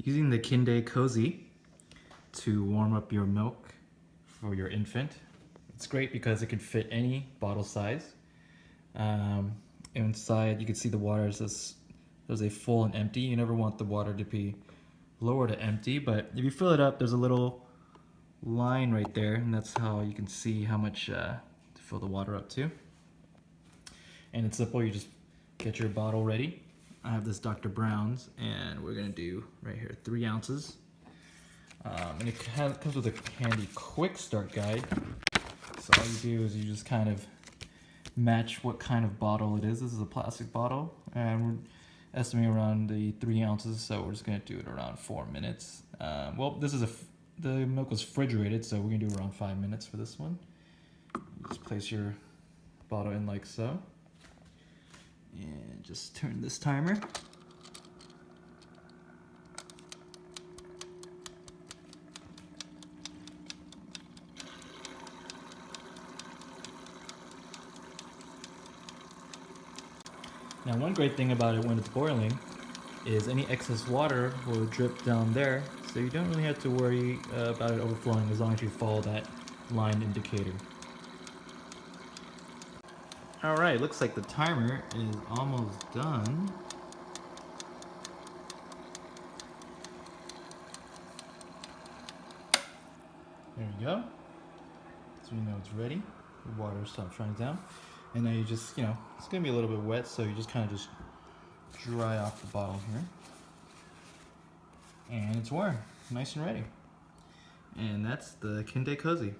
Using the Kiinde Kozii to warm up your milk for your infant. It's great because it can fit any bottle size. Inside you can see the water says there's a full and empty. You never want the water to be lower to empty, but if you fill it up, there's a little line right there, and that's how you can see how much to fill the water up to. And it's simple. You just get your bottle ready. I have this Dr. Brown's, and we're gonna do right here 3 ounces. And it comes with a handy quick start guide. So all you do is you just kind of match what kind of bottle it is. This is a plastic bottle, and we're estimating around the 3 ounces, so we're just gonna do it around 4 minutes. Well, the milk was refrigerated, so we're gonna do around 5 minutes for this one. You just place your bottle in like so. And just turn this timer. Now, one great thing about it when it's boiling is any excess water will drip down there, so you don't really have to worry about it overflowing as long as you follow that line indicator. Alright, looks like the timer is almost done. There we go. So you know it's ready. The water stops running down. And now you just, it's going to be a little bit wet, so you just kind of just dry off the bottle here. And it's warm, nice and ready. And that's the Kiinde Kozii.